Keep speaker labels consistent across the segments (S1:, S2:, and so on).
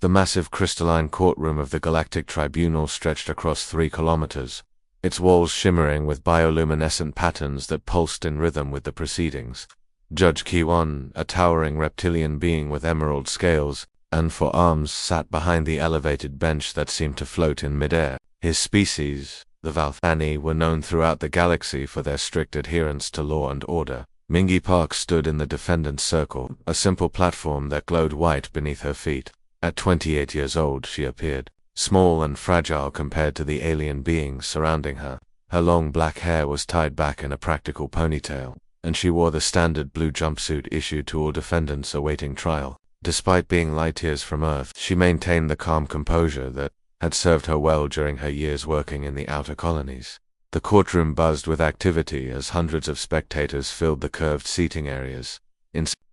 S1: The massive crystalline courtroom of the Galactic Tribunal stretched across 3 kilometers, its walls shimmering with bioluminescent patterns that pulsed in rhythm with the proceedings. Judge Kiwon, a towering reptilian being with emerald scales and 4 arms, sat behind the elevated bench that seemed to float in midair. His species, the Valthani, were known throughout the galaxy for their strict adherence to law and order. Mingy Park stood in the defendant's circle, a simple platform that glowed white beneath her feet. At 28 years old, she appeared small and fragile compared to the alien beings surrounding her. Her long black hair was tied back in a practical ponytail, and she wore the standard blue jumpsuit issued to all defendants awaiting trial. Despite being light years from Earth, she maintained the calm composure that had served her well during her years working in the outer colonies. The courtroom buzzed with activity as hundreds of spectators filled the curved seating areas.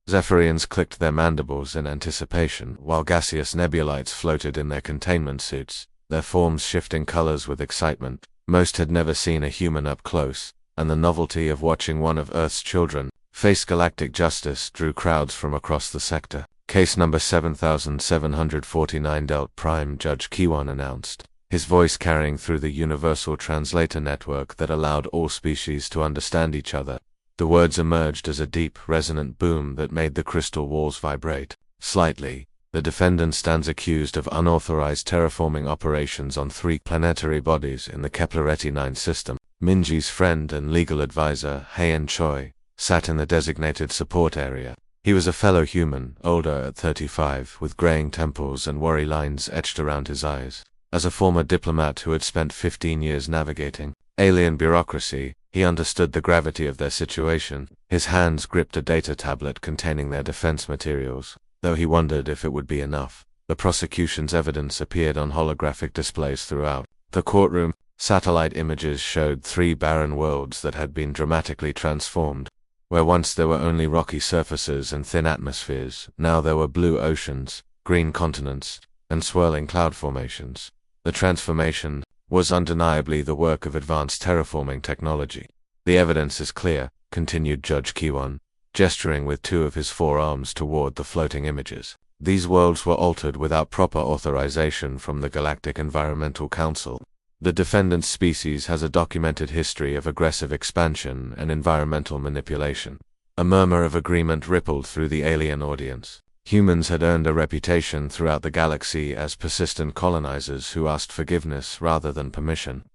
S1: Zephyrians clicked their mandibles in anticipation, while gaseous nebulites floated in their containment suits, their forms shifting colors with excitement. Most had never seen a human up close, and the novelty of watching one of Earth's children face galactic justice drew crowds from across the sector. Case number 7749 Delt Prime, Judge Kiwon announced, his voice carrying through the universal translator network that allowed all species to understand each other. The words emerged as a deep, resonant boom that made the crystal walls vibrate slightly. The defendant stands accused of unauthorized terraforming operations on 3 planetary bodies in the Kepler-Eti 9 system. Minji's friend and legal advisor, Heian Choi, sat in the designated support area. He was a fellow human, older at 35, with graying temples and worry lines etched around his eyes. As a former diplomat who had spent 15 years navigating alien bureaucracy, he understood the gravity of their situation. His hands gripped a data tablet containing their defense materials, though he wondered if it would be enough. The prosecution's evidence appeared on holographic displays throughout the courtroom. Satellite images showed 3 barren worlds that had been dramatically transformed. Where once there were only rocky surfaces and thin atmospheres, now there were blue oceans, green continents, and swirling cloud formations. The transformation was undeniably the work of advanced terraforming technology. The evidence is clear, continued Judge Kiwon, gesturing with 2 of his 4 arms toward the floating images. These worlds were altered without proper authorization from the Galactic Environmental Council. The defendant's species has a documented history of aggressive expansion and environmental manipulation. A murmur of agreement rippled through the alien audience. Humans had earned a reputation throughout the galaxy as persistent colonizers who asked forgiveness rather than permission.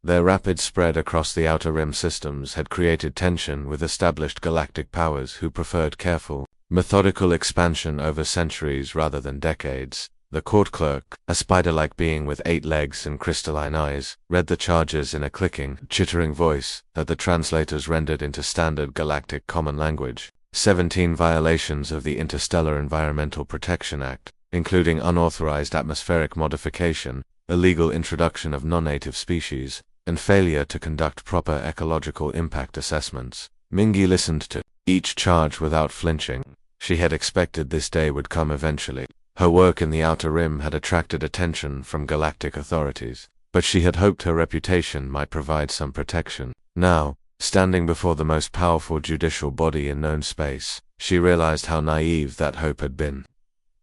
S1: Their rapid spread across the outer rim systems had created tension with established galactic powers who preferred careful, methodical expansion over centuries rather than decades. The court clerk, a spider-like being with 8 legs and crystalline eyes, read the charges in a clicking, chittering voice that the translators rendered into standard galactic common language. 17 violations of the Interstellar Environmental Protection Act, including unauthorized atmospheric modification, illegal introduction of non-native species, and failure to conduct proper ecological impact assessments. Mingy listened to each charge without flinching. She had expected this day would come eventually. Her work in the Outer Rim had attracted attention from galactic authorities, but she had hoped her reputation might provide some protection. Now, standing before the most powerful judicial body in known space, she realized how naive that hope had been.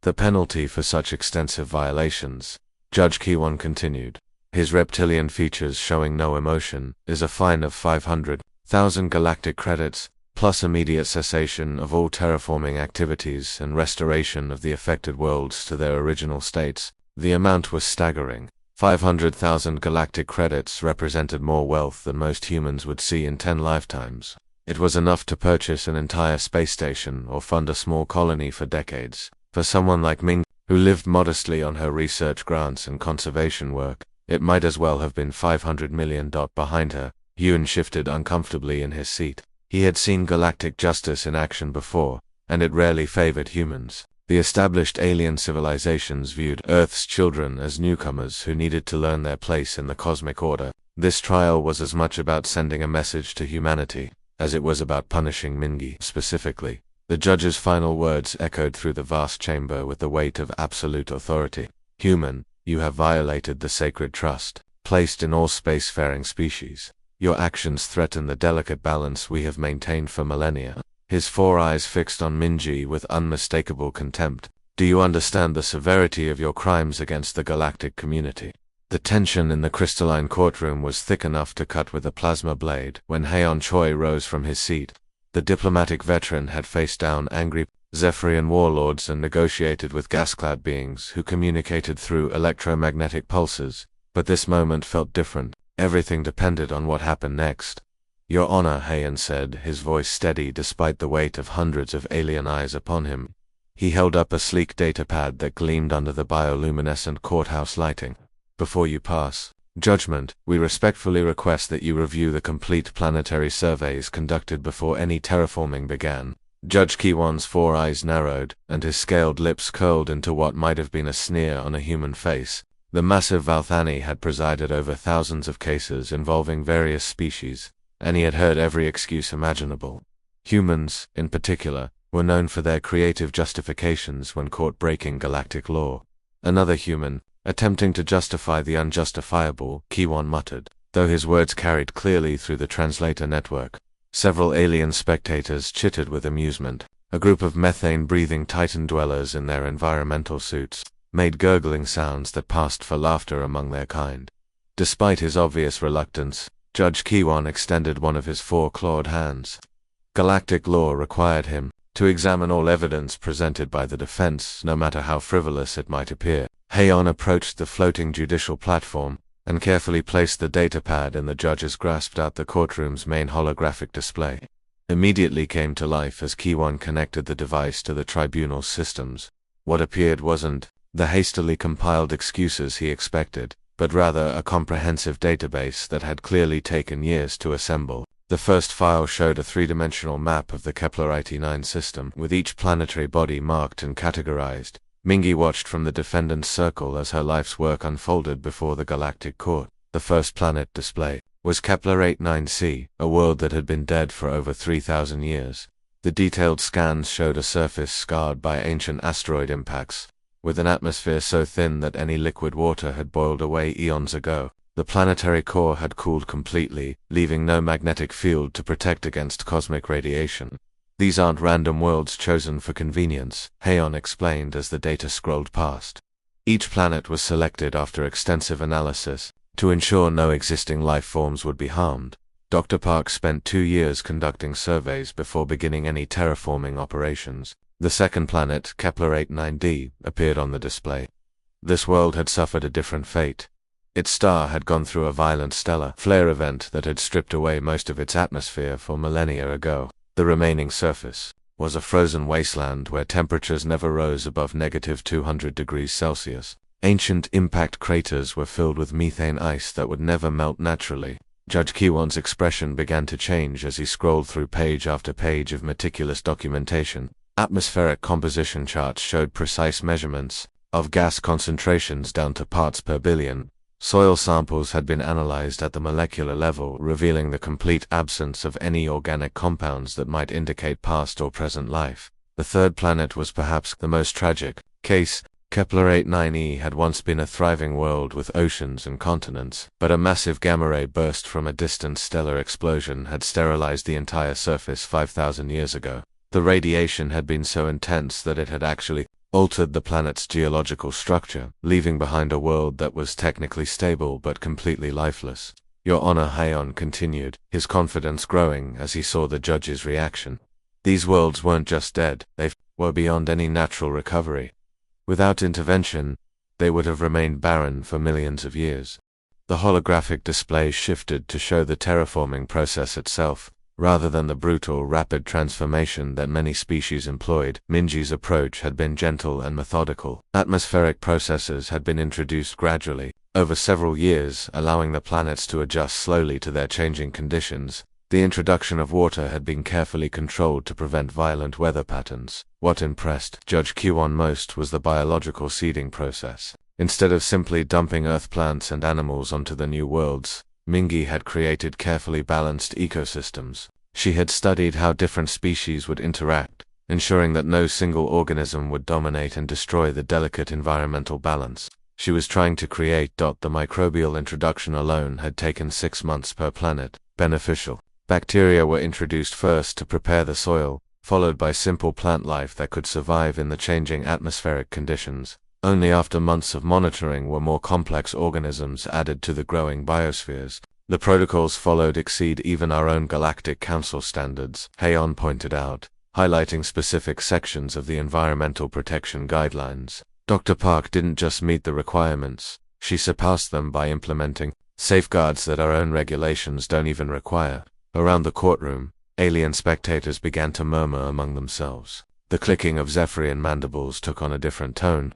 S1: The penalty for such extensive violations, Judge Kiwon continued, his reptilian features showing no emotion, is a fine of 500,000 galactic credits, plus immediate cessation of all terraforming activities and restoration of the affected worlds to their original states. The amount was staggering. 500,000 galactic credits represented more wealth than most humans would see in 10 lifetimes. It was enough to purchase an entire space station or fund a small colony for decades. For someone like Ming, who lived modestly on her research grants and conservation work, it might as well have been $500 million. Behind her, Yun shifted uncomfortably in his seat. He had seen galactic justice in action before, and it rarely favored humans. The established alien civilizations viewed Earth's children as newcomers who needed to learn their place in the cosmic order. This trial was as much about sending a message to humanity as it was about punishing Mingy specifically. The judge's final words echoed through the vast chamber with the weight of absolute authority. Human, you have violated the sacred trust placed in all spacefaring species. Your actions threaten the delicate balance we have maintained for millennia. His 4 eyes fixed on Minji with unmistakable contempt. Do you understand the severity of your crimes against the galactic community? The tension in the crystalline courtroom was thick enough to cut with a plasma blade when Haeon Choi rose from his seat. The diplomatic veteran had faced down angry Zephyrian warlords and negotiated with gas-clad beings who communicated through electromagnetic pulses, but this moment felt different. Everything depended on what happened next. Your Honor, Haeon said, his voice steady despite the weight of hundreds of alien eyes upon him. He held up a sleek datapad that gleamed under the bioluminescent courthouse lighting. Before you pass judgment, we respectfully request that you review the complete planetary surveys conducted before any terraforming began. Judge Kiwon's 4 eyes narrowed, and his scaled lips curled into what might have been a sneer on a human face. The massive Valthani had presided over thousands of cases involving various species, and he had heard every excuse imaginable. Humans, in particular, were known for their creative justifications when caught breaking galactic law. Another human, attempting to justify the unjustifiable, Kiwon muttered, though his words carried clearly through the translator network. Several alien spectators chittered with amusement. A group of methane-breathing Titan dwellers in their environmental suits made gurgling sounds that passed for laughter among their kind. Despite his obvious reluctance, Judge Kiwon extended one of his 4-clawed hands. Galactic law required him to examine all evidence presented by the defense, no matter how frivolous it might appear. Haeon approached the floating judicial platform and carefully placed the datapad in the judge's grasped out the courtroom's main holographic display. Immediately came to life as Kiwon connected the device to the tribunal's systems. What appeared wasn't the hastily compiled excuses he expected, but rather a comprehensive database that had clearly taken years to assemble. The first file showed a 3-dimensional map of the Kepler-IT9 system, with each planetary body marked and categorized. Mingi watched from the defendant's circle as her life's work unfolded before the galactic court. The first planet display was Kepler-IT9c, a world that had been dead for over 3,000 years. The detailed scans showed a surface scarred by ancient asteroid impacts, with an atmosphere so thin that any liquid water had boiled away eons ago. The planetary core had cooled completely, leaving no magnetic field to protect against cosmic radiation. These aren't random worlds chosen for convenience, Haeon explained as the data scrolled past. Each planet was selected after extensive analysis, to ensure no existing life forms would be harmed. Dr. Park spent 2 years conducting surveys before beginning any terraforming operations. The second planet, Kepler-IT9d, appeared on the display. This world had suffered a different fate. Its star had gone through a violent stellar flare event that had stripped away most of its atmosphere for millennia ago. The remaining surface was a frozen wasteland where temperatures never rose above -200 degrees Celsius. Ancient impact craters were filled with methane ice that would never melt naturally. Judge Kiwon's expression began to change as he scrolled through page after page of meticulous documentation. Atmospheric composition charts showed precise measurements of gas concentrations down to parts per billion. Soil samples had been analyzed at the molecular level, revealing the complete absence of any organic compounds that might indicate past or present life. The third planet was perhaps the most tragic case. Kepler-IT9e had once been a thriving world with oceans and continents, but a massive gamma ray burst from a distant stellar explosion had sterilized the entire surface 5,000 years ago. The radiation had been so intense that it had actually altered the planet's geological structure, leaving behind a world that was technically stable but completely lifeless. Your Honor, Haeon continued, his confidence growing as he saw the judge's reaction. These worlds weren't just dead, they were beyond any natural recovery. Without intervention, they would have remained barren for millions of years. The holographic display shifted to show the terraforming process itself, rather than the brutal, rapid transformation that many species employed. Minji's approach had been gentle and methodical. Atmospheric processes had been introduced gradually, over several years, allowing the planets to adjust slowly to their changing conditions. The introduction of water had been carefully controlled to prevent violent weather patterns. What impressed Judge Kiwon most was the biological seeding process. Instead of simply dumping Earth plants and animals onto the new worlds, Mingi had created carefully balanced ecosystems. She had studied how different species would interact, ensuring that no single organism would dominate and destroy the delicate environmental balance. She was trying to create. The microbial introduction alone had taken 6 months per planet. Beneficial bacteria were introduced first to prepare the soil, followed by simple plant life that could survive in the changing atmospheric conditions. Only after months of monitoring were more complex organisms added to the growing biospheres. The protocols followed exceed even our own Galactic Council standards, Hayon pointed out, highlighting specific sections of the Environmental Protection Guidelines. Dr. Park didn't just meet the requirements, she surpassed them by implementing safeguards that our own regulations don't even require. Around the courtroom, alien spectators began to murmur among themselves. The clicking of Zephyrian mandibles took on a different tone,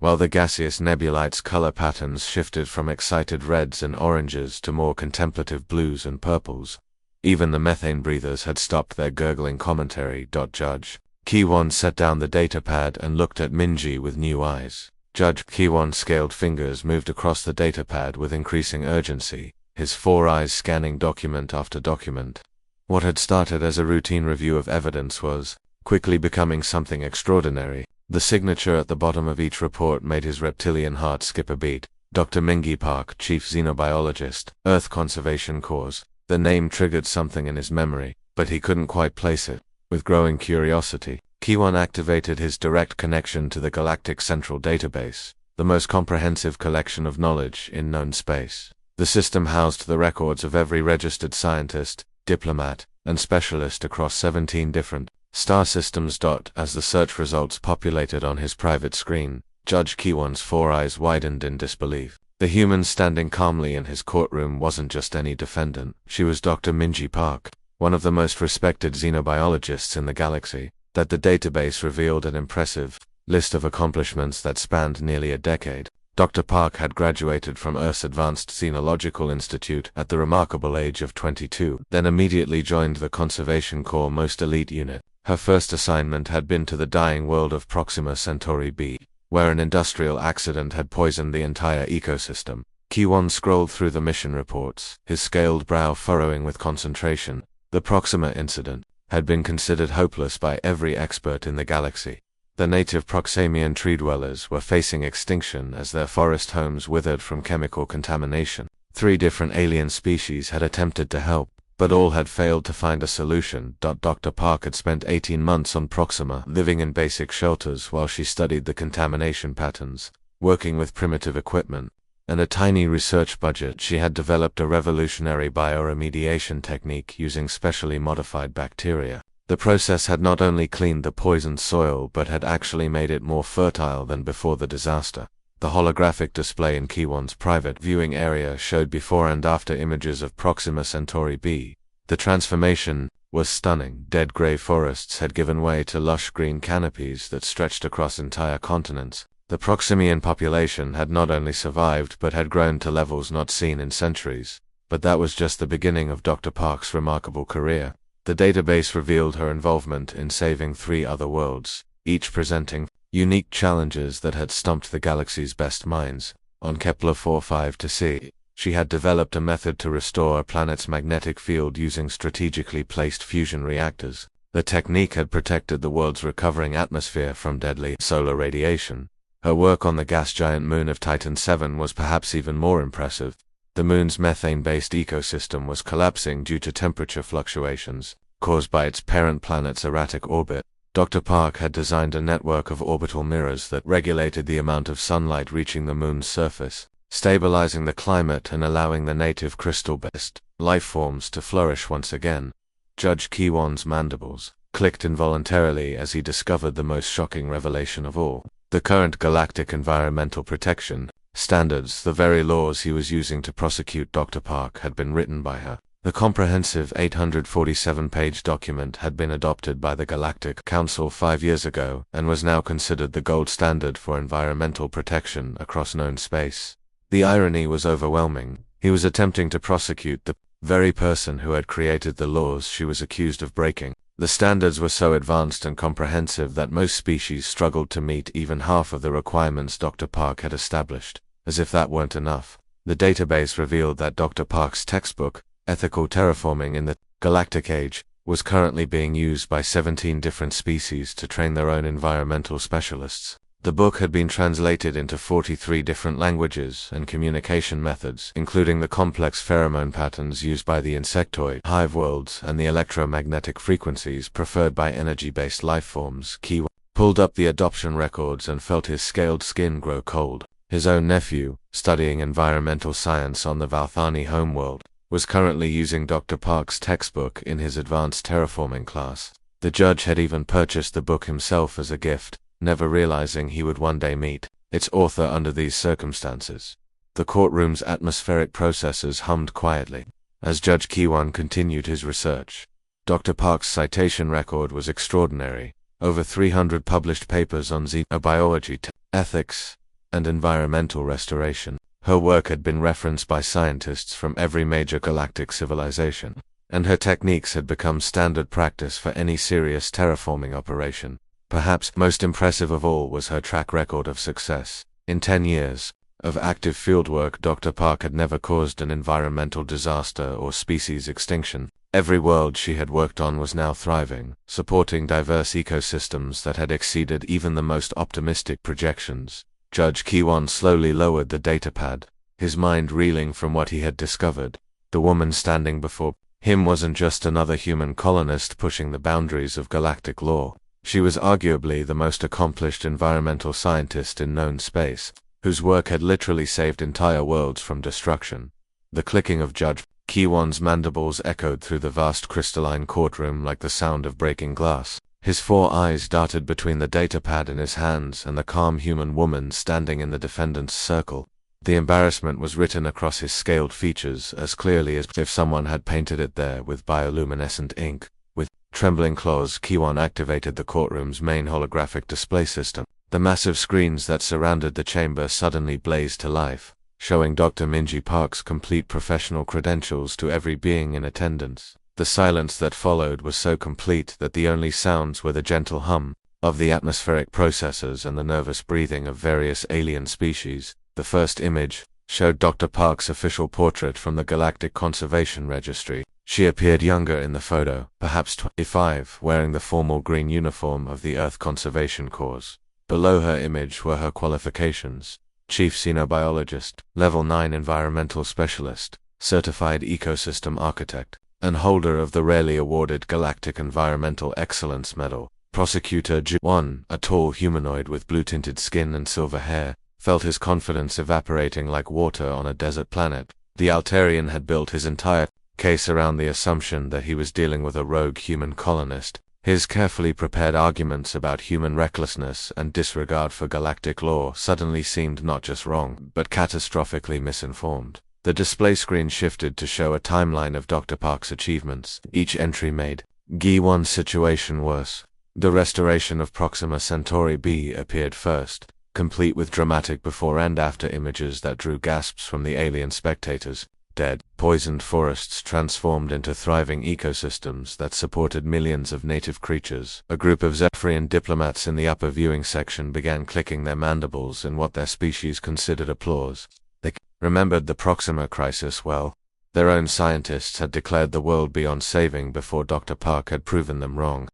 S1: while the gaseous nebulite's color patterns shifted from excited reds and oranges to more contemplative blues and purples. Even the methane breathers had stopped their gurgling commentary. Judge Kiwon set down the datapad and looked at Minji with new eyes. Judge Kiwon's scaled fingers moved across the datapad with increasing urgency, his 4 eyes scanning document after document. What had started as a routine review of evidence was quickly becoming something extraordinary. The signature at the bottom of each report made his reptilian heart skip a beat. Dr. Mingi Park, Chief Xenobiologist, Earth Conservation Corps. The name triggered something in his memory, but he couldn't quite place it. With growing curiosity, Kiwon activated his direct connection to the Galactic Central Database, the most comprehensive collection of knowledge in known space. The system housed the records of every registered scientist, diplomat, and specialist across 17 different star systems. As the search results populated on his private screen, Judge Kiwon's 4 eyes widened in disbelief. The human standing calmly in his courtroom wasn't just any defendant, she was Dr. Minji Park, one of the most respected xenobiologists in the galaxy. That the database revealed an impressive list of accomplishments that spanned nearly a decade. Dr. Park had graduated from Earth's Advanced Xenological Institute at the remarkable age of 22, then immediately joined the Conservation Corps' most elite unit. Her first assignment had been to the dying world of Proxima Centauri b, where an industrial accident had poisoned the entire ecosystem. Kiwon scrolled through the mission reports, his scaled brow furrowing with concentration. The Proxima incident had been considered hopeless by every expert in the galaxy. The native Proxamian tree dwellers were facing extinction as their forest homes withered from chemical contamination. 3 different alien species had attempted to help, but all had failed to find a solution. Dr. Park had spent 18 months on Proxima, living in basic shelters while she studied the contamination patterns, working with primitive equipment and a tiny research budget. She had developed a revolutionary bioremediation technique using specially modified bacteria. The process had not only cleaned the poisoned soil but had actually made it more fertile than before the disaster. The holographic display in Kiwon's private viewing area showed before and after images of Proxima Centauri b. The transformation was stunning. Dead gray forests had given way to lush green canopies that stretched across entire continents. The Proximian population had not only survived but had grown to levels not seen in centuries. But that was just the beginning of Dr. Park's remarkable career. The database revealed her involvement in saving 3 other worlds, each presenting unique challenges that had stumped the galaxy's best minds. On Kepler 4-5-C, she had developed a method to restore a planet's magnetic field using strategically placed fusion reactors. The technique had protected the world's recovering atmosphere from deadly solar radiation. Her work on the gas giant moon of Titan 7 was perhaps even more impressive. The moon's methane-based ecosystem was collapsing due to temperature fluctuations caused by its parent planet's erratic orbit. Dr. Park had designed a network of orbital mirrors that regulated the amount of sunlight reaching the moon's surface, stabilizing the climate and allowing the native crystal-based life forms to flourish once again. Judge Kiwon's mandibles clicked involuntarily as he discovered the most shocking revelation of all. The current galactic environmental protection standards, the very laws he was using to prosecute Dr. Park, had been written by her. The comprehensive 847-page document had been adopted by the Galactic Council 5 years ago and was now considered the gold standard for environmental protection across known space. The irony was overwhelming. He was attempting to prosecute the very person who had created the laws she was accused of breaking. The standards were so advanced and comprehensive that most species struggled to meet even half of the requirements Dr. Park had established. As if that weren't enough, the database revealed that Dr. Park's textbook, Ethical Terraforming in the Galactic Age, was currently being used by 17 different species to train their own environmental specialists. The book had been translated into 43 different languages and communication methods, including the complex pheromone patterns used by the insectoid hive worlds and the electromagnetic frequencies preferred by energy-based lifeforms. Ki pulled up the adoption records and felt his scaled skin grow cold. His own nephew, studying environmental science on the Valthani homeworld, was currently using Dr. Park's textbook in his advanced terraforming class. The judge had even purchased the book himself as a gift, never realizing he would one day meet its author under these circumstances. The courtroom's atmospheric processes hummed quietly as Judge Kiwan continued his research. Dr. Park's citation record was extraordinary. Over 300 published papers on xenobiology, ethics, and environmental restoration. Her work had been referenced by scientists from every major galactic civilization, and her techniques had become standard practice for any serious terraforming operation. Perhaps most impressive of all was her track record of success. In 10 years of active fieldwork, Dr. Park had never caused an environmental disaster or species extinction. Every world she had worked on was now thriving, supporting diverse ecosystems that had exceeded even the most optimistic projections. Judge Kiwan slowly lowered the datapad, his mind reeling from what he had discovered. The woman standing before him wasn't just another human colonist pushing the boundaries of galactic law. She was arguably the most accomplished environmental scientist in known space, whose work had literally saved entire worlds from destruction. The clicking of Judge Kiwan's mandibles echoed through the vast crystalline courtroom like the sound of breaking glass. His 4 eyes darted between the datapad in his hands and the calm human woman standing in the defendant's circle. The embarrassment was written across his scaled features as clearly as if someone had painted it there with bioluminescent ink. With trembling claws, Kiwan activated the courtroom's main holographic display system. The massive screens that surrounded the chamber suddenly blazed to life, showing Dr. Minji Park's complete professional credentials to every being in attendance. The silence that followed was so complete that the only sounds were the gentle hum of the atmospheric processes and the nervous breathing of various alien species. The first image showed Dr. Park's official portrait from the Galactic Conservation Registry. She appeared younger in the photo, perhaps 25, wearing the formal green uniform of the Earth Conservation Corps. Below her image were her qualifications: Chief Xenobiologist, Level 9 Environmental Specialist, Certified Ecosystem Architect, and holder of the rarely awarded Galactic Environmental Excellence Medal. Prosecutor Ju-1, a tall humanoid with blue-tinted skin and silver hair, felt his confidence evaporating like water on a desert planet. The Altarian had built his entire case around the assumption that he was dealing with a rogue human colonist. His carefully prepared arguments about human recklessness and disregard for galactic law suddenly seemed not just wrong, but catastrophically misinformed. The display screen shifted to show a timeline of Dr. Park's achievements. Each entry made Gi-1's situation worse. The restoration of Proxima Centauri b appeared first, complete with dramatic before and after images that drew gasps from the alien spectators. Dead, poisoned forests transformed into thriving ecosystems that supported millions of native creatures. A group of Zephyrian diplomats in the upper viewing section began clicking their mandibles in what their species considered applause. They remembered the Proxima crisis well. Their own scientists had declared the world beyond saving before Dr. Park had proven them wrong.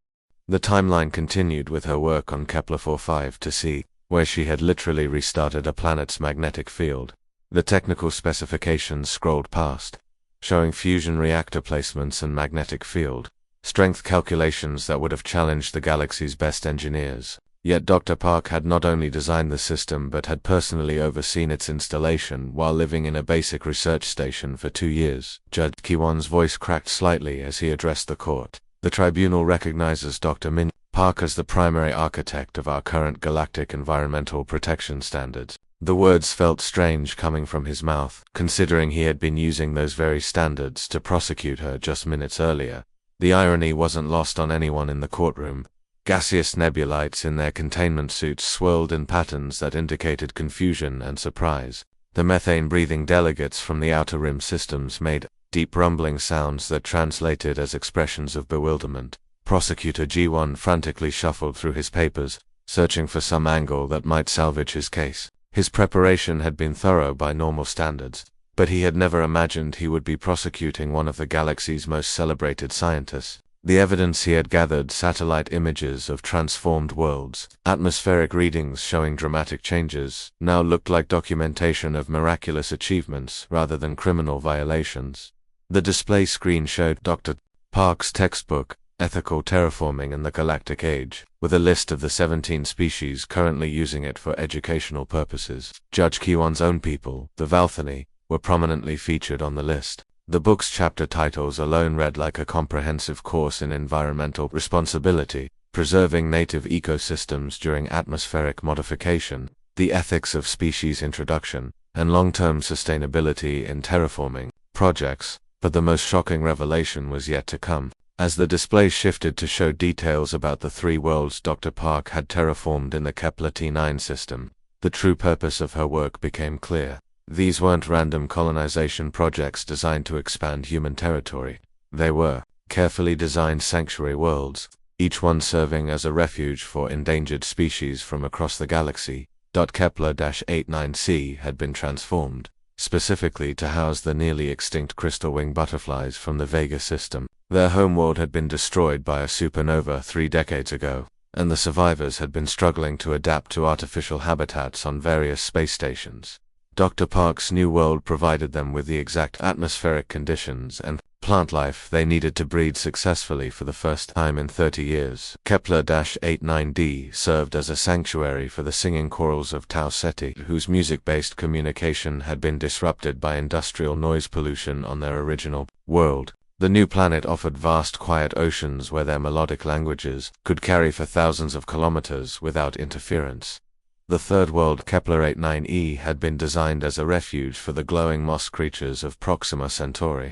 S1: The timeline continued with her work on Kepler 4-5 to see, where she had literally restarted a planet's magnetic field. The technical specifications scrolled past, showing fusion reactor placements and magnetic field strength calculations that would have challenged the galaxy's best engineers. Yet Dr. Park had not only designed the system but had personally overseen its installation while living in a basic research station for 2 years. Judge Kiwan's voice cracked slightly as he addressed the court. The tribunal recognizes Dr. Min Park as the primary architect of our current galactic environmental protection standards. The words felt strange coming from his mouth, considering he had been using those very standards to prosecute her just minutes earlier. The irony wasn't lost on anyone in the courtroom. Gaseous nebulites in their containment suits swirled in patterns that indicated confusion and surprise. The methane-breathing delegates from the outer rim systems made deep rumbling sounds that translated as expressions of bewilderment. Prosecutor G1 frantically shuffled through his papers, searching for some angle that might salvage his case. His preparation had been thorough by normal standards, but he had never imagined he would be prosecuting one of the galaxy's most celebrated scientists. The evidence he had gathered, satellite images of transformed worlds, atmospheric readings showing dramatic changes, now looked like documentation of miraculous achievements rather than criminal violations. The display screen showed Dr. Park's textbook, Ethical Terraforming in the Galactic Age, with a list of the 17 species currently using it for educational purposes. Judge Kiwan's own people, the Valthani, were prominently featured on the list. The book's chapter titles alone read like a comprehensive course in environmental responsibility, preserving native ecosystems during atmospheric modification, the ethics of species introduction, and long-term sustainability in terraforming projects, but the most shocking revelation was yet to come. As the display shifted to show details about the 3 worlds Dr. Park had terraformed in the Kepler T9 system, the true purpose of her work became clear. These weren't random colonization projects designed to expand human territory. They were carefully designed sanctuary worlds, each one serving as a refuge for endangered species from across the galaxy. Kepler-89c had been transformed, specifically to house the nearly extinct crystal wing butterflies from the Vega system. Their homeworld had been destroyed by a supernova 3 decades ago, and the survivors had been struggling to adapt to artificial habitats on various space stations. Dr. Park's new world provided them with the exact atmospheric conditions and plant life they needed to breed successfully for the first time in 30 years. Kepler-89d served as a sanctuary for the singing corals of Tau Ceti, whose music-based communication had been disrupted by industrial noise pollution on their original world. The new planet offered vast quiet oceans where their melodic languages could carry for thousands of kilometers without interference. The third world, Kepler-89e, had been designed as a refuge for the glowing moss creatures of Proxima Centauri.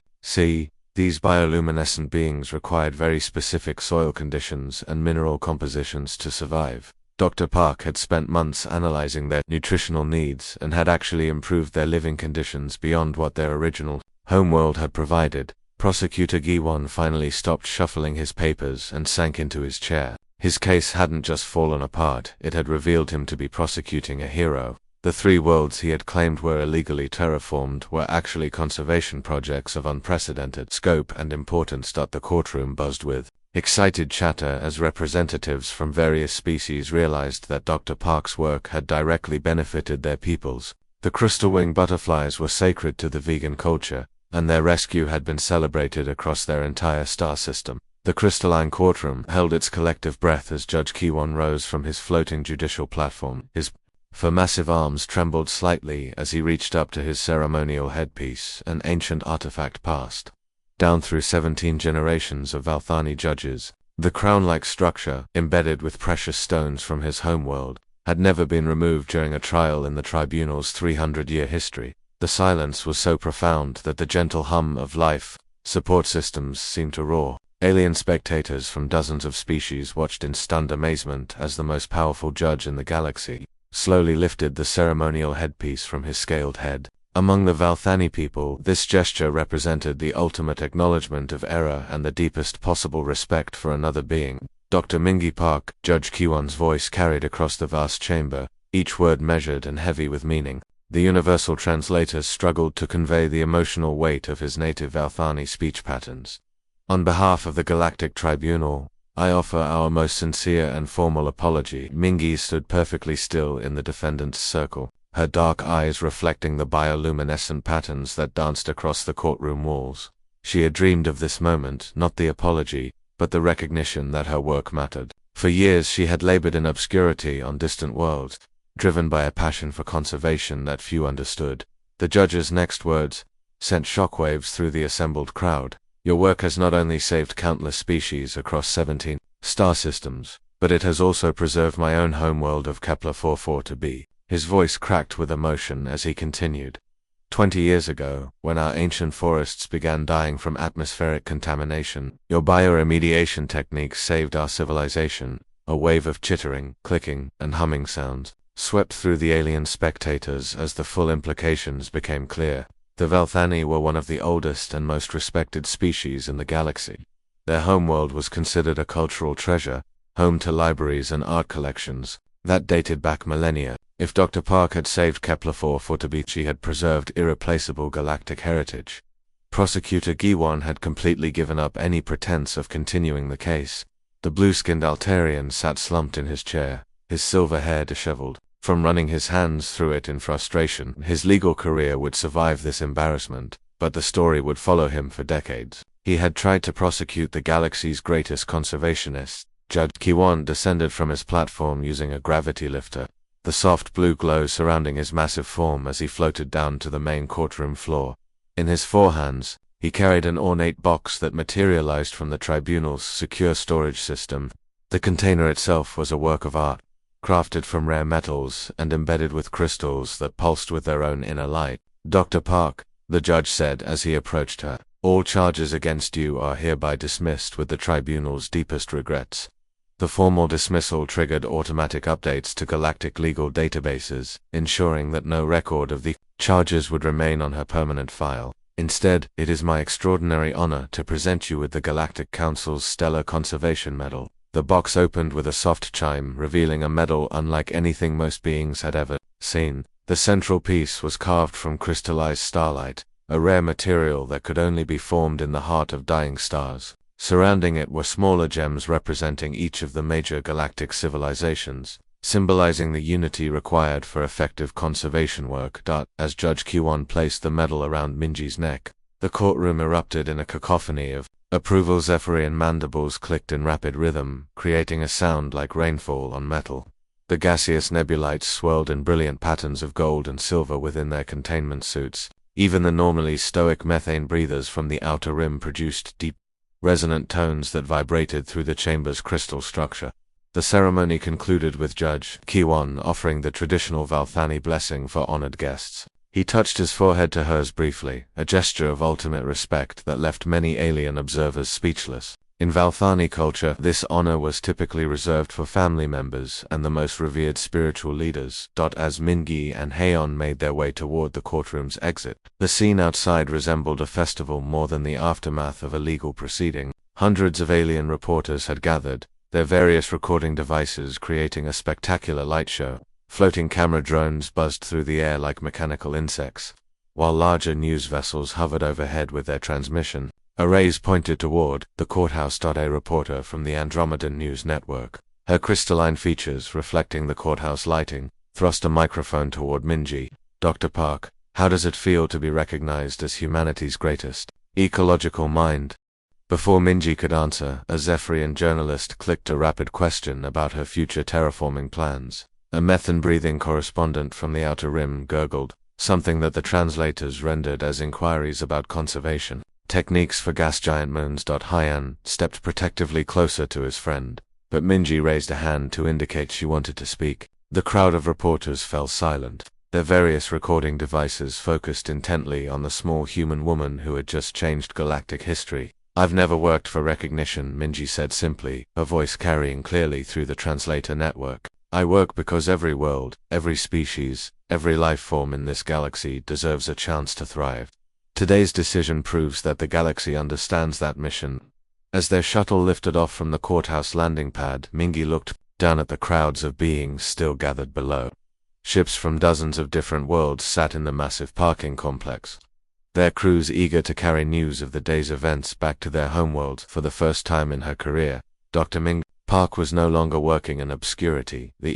S1: These bioluminescent beings required very specific soil conditions and mineral compositions to survive. Dr. Park had spent months analyzing their nutritional needs and had actually improved their living conditions beyond what their original homeworld had provided. Prosecutor Giwon finally stopped shuffling his papers and sank into his chair. His case hadn't just fallen apart, it had revealed him to be prosecuting a hero. The 3 worlds he had claimed were illegally terraformed were actually conservation projects of unprecedented scope and importance. The courtroom buzzed with excited chatter as representatives from various species realized that Dr. Park's work had directly benefited their peoples. The crystal wing butterflies were sacred to the vegan culture, and their rescue had been celebrated across their entire star system. The crystalline courtroom held its collective breath as Judge Kiwon rose from his floating judicial platform. His massive arms trembled slightly as he reached up to his ceremonial headpiece, an ancient artifact passed down through 17 generations of Valthani judges. The crown-like structure, embedded with precious stones from his homeworld, had never been removed during a trial in the tribunal's 300-year history. The silence was so profound that the gentle hum of life support systems seemed to roar. Alien spectators from dozens of species watched in stunned amazement as the most powerful judge in the galaxy slowly lifted the ceremonial headpiece from his scaled head. Among the Valthani people, this gesture represented the ultimate acknowledgement of error and the deepest possible respect for another being. Dr. Mingi Park, Judge Kiwon's voice carried across the vast chamber, each word measured and heavy with meaning. The universal translators struggled to convey the emotional weight of his native Valthani speech patterns. On behalf of the Galactic Tribunal, I offer our most sincere and formal apology. Mingi stood perfectly still in the defendant's circle, her dark eyes reflecting the bioluminescent patterns that danced across the courtroom walls. She had dreamed of this moment, not the apology, but the recognition that her work mattered. For years she had labored in obscurity on distant worlds, driven by a passion for conservation that few understood. The judge's next words sent shockwaves through the assembled crowd. Your work has not only saved countless species across 17 star systems, but it has also preserved my own homeworld of Kepler-44b. His voice cracked with emotion as he continued. 20 years ago, when our ancient forests began dying from atmospheric contamination, your bioremediation techniques saved our civilization. A wave of chittering, clicking, and humming sounds swept through the alien spectators as the full implications became clear. The Valthani were one of the oldest and most respected species in the galaxy. Their homeworld was considered a cultural treasure, home to libraries and art collections that dated back millennia. If Dr. Park had saved Kepler-44b, she had preserved irreplaceable galactic heritage. Prosecutor Giwon had completely given up any pretense of continuing the case. The blue-skinned Altarian sat slumped in his chair, his silver hair disheveled. From running his hands through it in frustration, his legal career would survive this embarrassment, but the story would follow him for decades. He had tried to prosecute the galaxy's greatest conservationist. Judge Kiwon descended from his platform using a gravity lifter, the soft blue glow surrounding his massive form as he floated down to the main courtroom floor. In his forehands, he carried an ornate box that materialized from the tribunal's secure storage system. The container itself was a work of art, crafted from rare metals and embedded with crystals that pulsed with their own inner light. "Dr. Park," the judge said as he approached her, "all charges against you are hereby dismissed with the tribunal's deepest regrets." The formal dismissal triggered automatic updates to galactic legal databases, ensuring that no record of the charges would remain on her permanent file. "Instead, it is my extraordinary honor to present you with the Galactic Council's Stellar Conservation Medal." The box opened with a soft chime, revealing a medal unlike anything most beings had ever seen. The central piece was carved from crystallized starlight, a rare material that could only be formed in the heart of dying stars. Surrounding it were smaller gems representing each of the major galactic civilizations, symbolizing the unity required for effective conservation work. As Judge Kiwon placed the medal around Minji's neck, the courtroom erupted in a cacophony of approval. Zephyrian mandibles clicked in rapid rhythm, creating a sound like rainfall on metal. The gaseous nebulites swirled in brilliant patterns of gold and silver within their containment suits. Even the normally stoic methane breathers from the outer rim produced deep, resonant tones that vibrated through the chamber's crystal structure. The ceremony concluded with Judge Kiwon offering the traditional Valthani blessing for honored guests. He touched his forehead to hers briefly, a gesture of ultimate respect that left many alien observers speechless. In Valthani culture, this honor was typically reserved for family members and the most revered spiritual leaders. As Mingi and Haeon made their way toward the courtroom's exit, the scene outside resembled a festival more than the aftermath of a legal proceeding. Hundreds of alien reporters had gathered, their various recording devices creating a spectacular light show. Floating camera drones buzzed through the air like mechanical insects, while larger news vessels hovered overhead with their transmission. Arrays pointed toward the courthouse. A reporter from the Andromedan News Network, her crystalline features reflecting the courthouse lighting, thrust a microphone toward Minji. "Dr. Park, how does it feel to be recognized as humanity's greatest ecological mind?" Before Minji could answer, a Zephyrian journalist clicked a rapid question about her future terraforming plans. A methane-breathing correspondent from the outer rim gurgled, something that the translators rendered as inquiries about conservation techniques for gas giant moons. Hyan stepped protectively closer to his friend, but Minji raised a hand to indicate she wanted to speak. The crowd of reporters fell silent. Their various recording devices focused intently on the small human woman who had just changed galactic history. "I've never worked for recognition," Minji said simply, her voice carrying clearly through the translator network. "I work because every world, every species, every life form in this galaxy deserves a chance to thrive." Today's decision proves that the galaxy understands that mission. As their shuttle lifted off from the courthouse landing pad, Mingi looked down at the crowds of beings still gathered below. Ships from dozens of different worlds sat in the massive parking complex, their crews eager to carry news of the day's events back to their homeworld. For the first time in her career, Dr. Ming Park was no longer working in obscurity. The